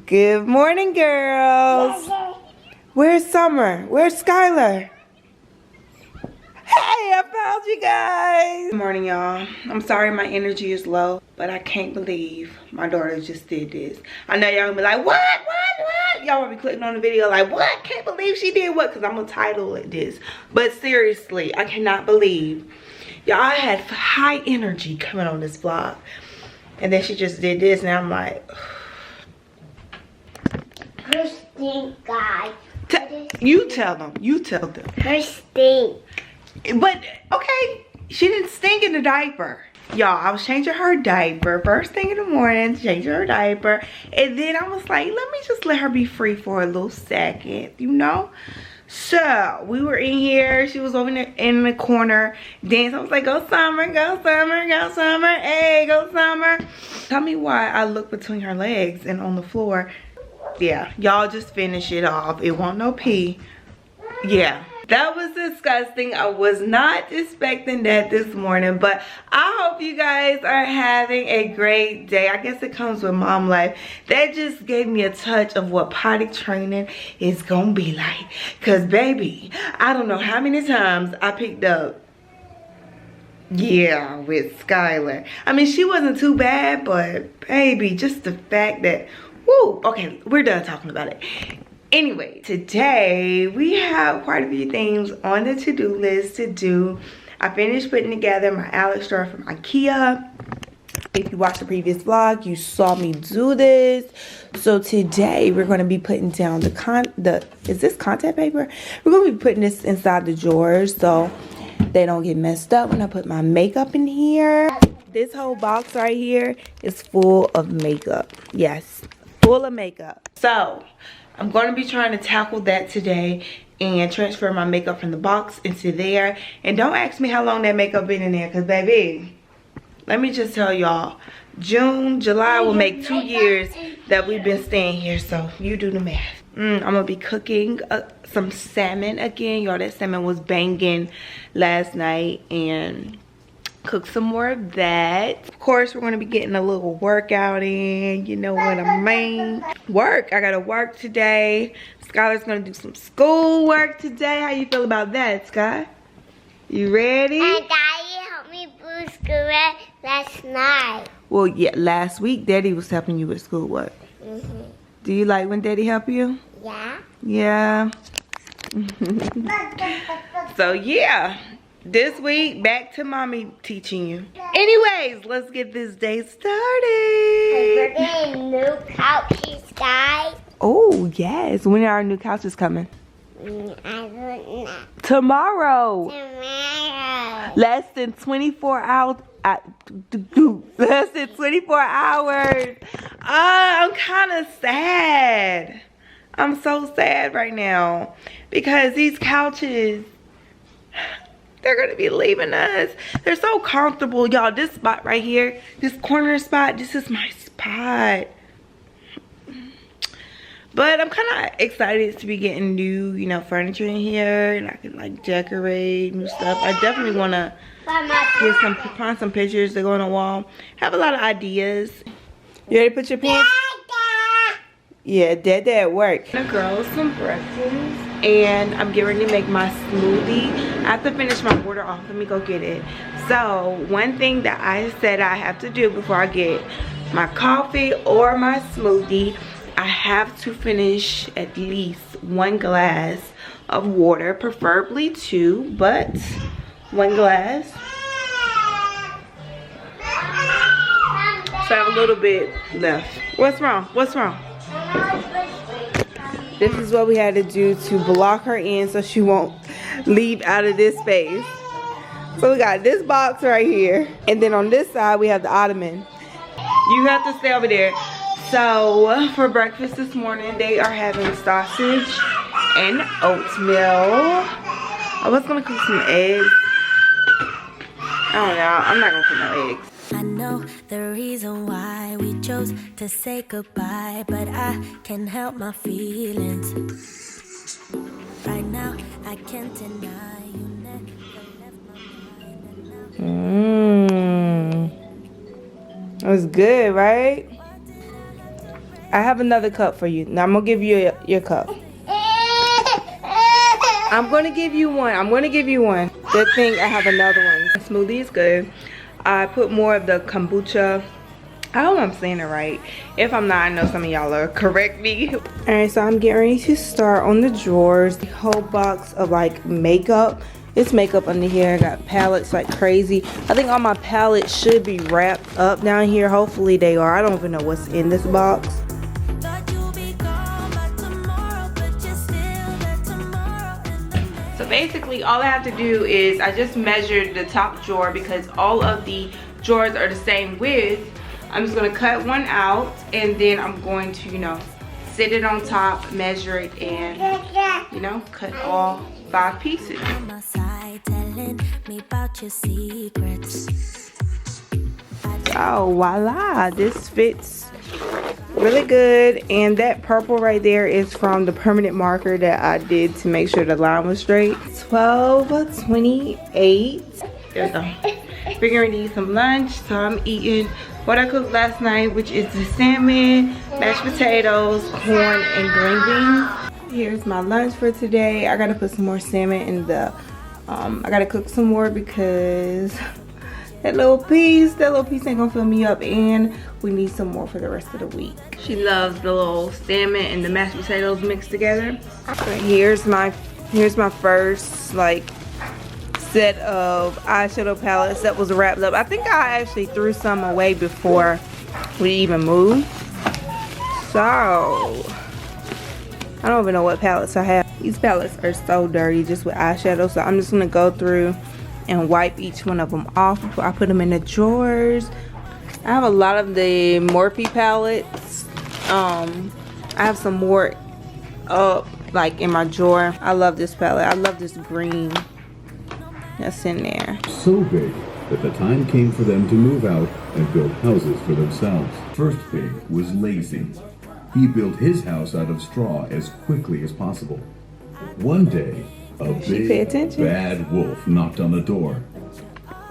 Good morning, girls. Where's Summer? Where's Skylar? Hey, I found you guys. Good morning, y'all. I'm sorry my energy is low, but I can't believe my daughter just did this. I know y'all gonna be like, what? Y'all gonna be clicking on the video like, what? Can't believe she did what? Because I'm gonna title it this. But seriously, I cannot believe. Y'all, I had high energy coming on this vlog. And then she just did this, and I'm like, her stink, guys. You tell them. You tell them. Her stink. But, okay, she didn't stink in the diaper. Y'all, I was changing her diaper. First thing in the morning, changing her diaper. And then I was like, let me just let her be free for a little second, you know? So, we were in here. She was over in the corner dancing. I was like, go Summer, go Summer, go Summer. Hey, go Summer. Tell me why I look between her legs and on the floor. Yeah, y'all just finish it off. It won't no pee. Yeah, that was disgusting. I was not expecting that this morning, but I hope you guys are having a great day. I guess it comes with mom life. That just gave me a touch of what potty training is gonna be like. Cause baby, I don't know how many times I picked up, yeah, with Skylar. I mean, she wasn't too bad, but baby, just the fact that, woo, okay, we're done talking about it. Anyway, today we have quite a few things on the to-do list to do. I finished putting together my Alex drawer from IKEA. If you watched the previous vlog, you saw me do this. So today we're going to be putting down is this contact paper? We're going to be putting this inside the drawers so they don't get messed up when I put my makeup in here. This whole box right here is full of makeup. Yes, full of makeup. So I'm going to be trying to tackle that today and transfer my makeup from the box into there. And don't ask me how long that makeup been in there, because baby, let me just tell y'all, July will make 2 years that we've been staying here. So you do the math. I'm going to be cooking some salmon again. Y'all, that salmon was banging last night, and cook some more of that. Of course, we're going to be getting a little workout in. You know what I mean? Work. I got to work today. Skylar's going to do some school work today. How you feel about that, Sky? You ready? And Daddy helped me do schoolwork last night. Well, yeah, last week Daddy was helping you with schoolwork. Do you like when Daddy help you? Yeah. Yeah. So, yeah. This week, back to mommy teaching you. Anyways, let's get this day started. We're getting new couches, guys. Oh, yes. When are our new couches coming? I don't know. Tomorrow. Tomorrow. Less than 24 hours. Less than 24 hours. I'm kind of sad. I'm so sad right now. Because these couches, they're gonna be leaving us. They're so comfortable, y'all. This spot right here, this corner spot, this is my spot. But I'm kind of excited to be getting new, you know, furniture in here, and I can like decorate new stuff. I definitely want to find some pictures that go on the wall. Have a lot of ideas. You ready to put your pants? Yeah, Dad at work. The girls some breakfast, and I'm getting ready to make my smoothie. I have to finish my order off. Let me go get it. So one thing that I said I have to do before I get my coffee or my smoothie, I have to finish at least 1 glass of water, preferably 2, but 1 glass. So I have a little bit left. What's wrong? What's wrong? This is what we had to do to block her in so she won't leave out of this space. So we got this box right here, and then on this side we have the ottoman. You have to stay over there. So for breakfast this morning, they are having sausage and oatmeal. I was gonna cook some eggs. I don't know, I'm not gonna cook no eggs. I know the reason why we chose to say goodbye, but I can't help my feelings. Right now, I can't deny you never left my mind. That was good, right? I have another cup for you. Now I'm gonna give you your cup. I'm gonna give you one. I'm gonna give you one. Good thing I have another one. The smoothie is good. I put more of the kombucha. I hope I'm saying it right. If I'm not, I know some of y'all will correct me. Alright, so I'm getting ready to start on the drawers. The whole box of like makeup. It's makeup under here. I got palettes like crazy. I think all my palettes should be wrapped up down here. Hopefully they are. I don't even know what's in this box. So basically all I have to do is I just measured the top drawer because all of the drawers are the same width. I'm just going to cut one out and then I'm going to, you know, sit it on top, measure it, and, you know, cut all 5 pieces. Oh, voila, this fits really good. And that purple right there is from the permanent marker that I did to make sure the line was straight. 12:28. There we go. We're gonna eat some lunch, so I'm eating what I cooked last night, which is the salmon, mashed potatoes, corn, and green beans. Here's my lunch for today. I gotta put some more salmon in the I gotta cook some more because that little piece ain't gonna fill me up, and we need some more for the rest of the week. She loves the little salmon and the mashed potatoes mixed together. So here's my first like set of eyeshadow palettes that was wrapped up. I think I actually threw some away before we even moved. So I don't even know what palettes I have. These palettes are so dirty just with eyeshadow, so I'm just gonna go through and wipe each one of them off before I put them in the drawers. I have a lot of the Morphe palettes. I have some more up like in my drawer. I love this palette. I love this green that's in there. So big that the time came for them to move out and build houses for themselves. First Pig was lazy. He built his house out of straw as quickly as possible. One day, a big, bad wolf knocked on the door.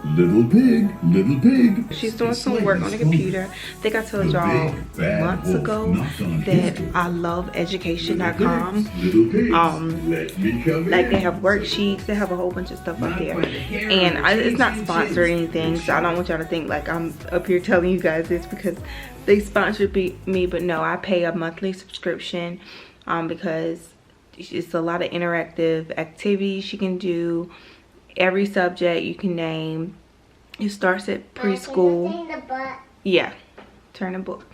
Little pig, little pig. She's doing some work on the computer. I think I told y'all months ago that I love education.com. Like they have worksheets, they have a whole bunch of stuff up there. And it's not sponsored or anything, so I don't want y'all to think like I'm up here telling you guys this because they sponsored me, but no, I pay a monthly subscription because it's a lot of interactive activities you can do. Every subject you can name. It starts at preschool. Yeah, turn the book.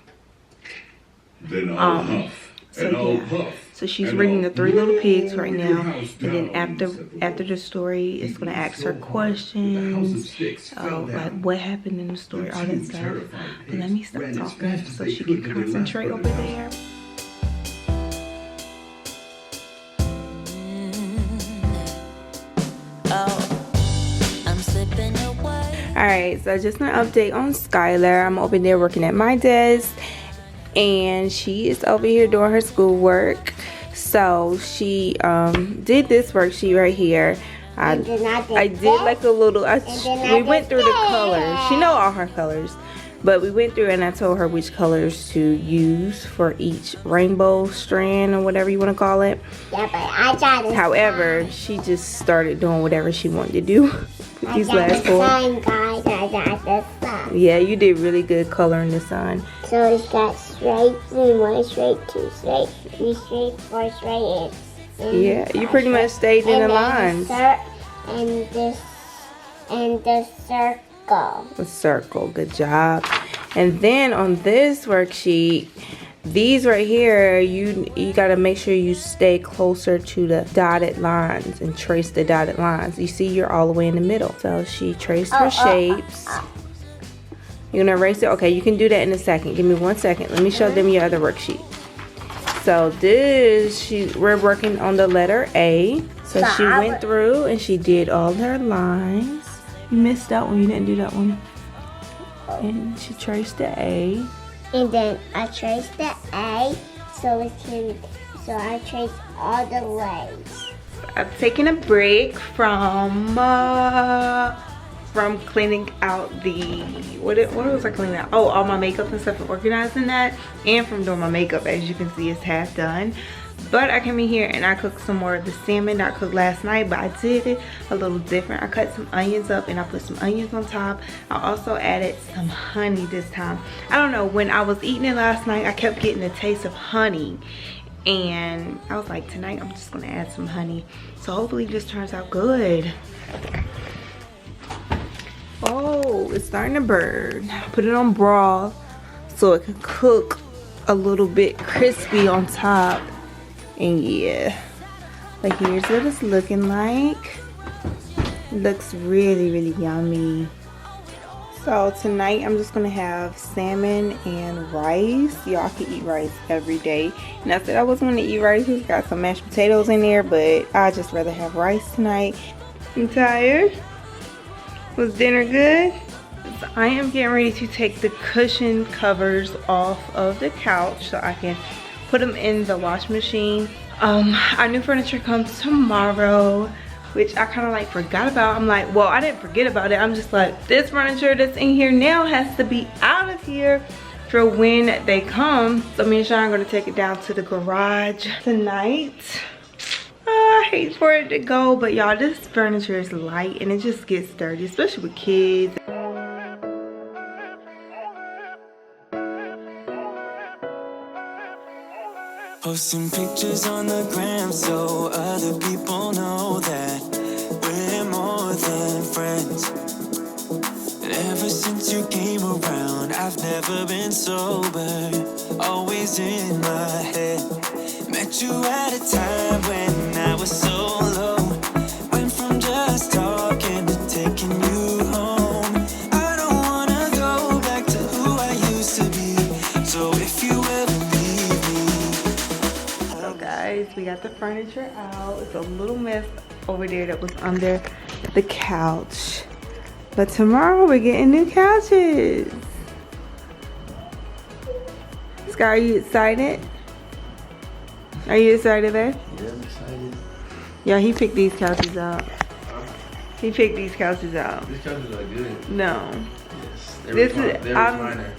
Then I'll huff, and I'll puff, so she's reading the 3 Little Pigs right now, and then after the story, it's gonna ask her questions, like what happened in the story, all that stuff. But let me stop talking so she can concentrate over there. Alright, so just an update on Skylar. I'm over there working at my desk and she is over here doing her schoolwork. So she did this worksheet right here. I did like a little, we went through the colors. She know all her colors, but we went through and I told her which colors to use for each rainbow strand or whatever you want to call it. Yeah, but I got it. However, she just started doing whatever she wanted to do. These last 4. Yeah, you did really good coloring the sun. So it's got straight 3, 1 straight, 2 straight, 3 straight, 4 straight. Yeah, you pretty much stayed in the lines. And the circle. The circle, good job. And then on this worksheet, these right here, you gotta make sure you stay closer to the dotted lines and trace the dotted lines. You see, you're all the way in the middle. So she traced her shapes. You're gonna erase it? Okay, you can do that in a second. Give me 1 second. Let me show them your other worksheet. So this, we're working on the letter A. So she went through and she did all her lines. You missed that one, you didn't do that one. And she traced the A. And then I traced the A, so I traced all the legs. I've taken a break from from cleaning out the, what was I cleaning out? Oh, all my makeup and stuff and organizing that, and from doing my makeup. As you can see, it's half done. But I came in here and I cooked some more of the salmon that I cooked last night, but I did it a little different. I cut some onions up and I put some onions on top. I also added some honey this time. I don't know, when I was eating it last night, I kept getting the taste of honey. And I was like, tonight I'm just gonna add some honey. So hopefully this turns out good. Oh, it's starting to burn. Put it on broth so it can cook a little bit crispy on top. And yeah, but here's what it's looking like. It looks really, really yummy. So tonight I'm just gonna have salmon and rice. Y'all can eat rice every day. And I said I wasn't gonna eat rice. It's got some mashed potatoes in there, but I just rather have rice tonight. I'm tired. Was dinner good? So I am getting ready to take the cushion covers off of the couch so I can put them in the wash machine. Our new furniture comes tomorrow, which I kind of like forgot about. I'm like, well, I didn't forget about it. I'm just like, this furniture that's in here now has to be out of here for when they come. So me and Sean are gonna take it down to the garage tonight. I hate for it to go, but y'all, this furniture is light and it just gets dirty, especially with kids. Posting pictures on the gram so other people know that we're more than friends. And ever since you came around, I've never been sober, always in my head. Met you at a time when I was so low, went from just talking to taking you home. I don't wanna go back to who I used to be, so if you ever guys, we got the furniture out. It's a little mess over there that was under the couch, but tomorrow we're getting new couches. Sky, are you excited? Are you excited, babe? Yeah, I'm excited. Yeah, he picked these couches out. He picked these couches out. These couches are good. No. Yes, they're This they're recliner.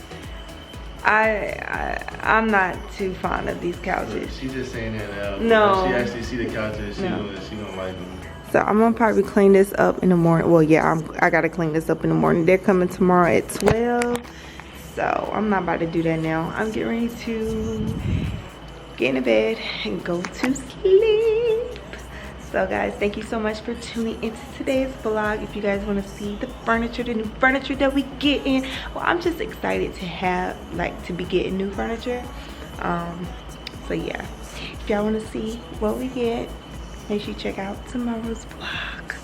I'm not too fond of these couches. She's just saying that No. She actually see the couches. She No. don't like them. So I'm gonna probably clean this up in the morning. Well, yeah, I gotta clean this up in the morning. They're coming tomorrow at 12. So I'm not about to do that now. I'm getting ready to get in bed and go to sleep. So guys, thank you so much for tuning into today's vlog. If you guys want to see the furniture, the new furniture that we get in, well, I'm just excited to have, like, to be getting new furniture. So yeah, if y'all want to see what we get, make sure you check out tomorrow's vlog.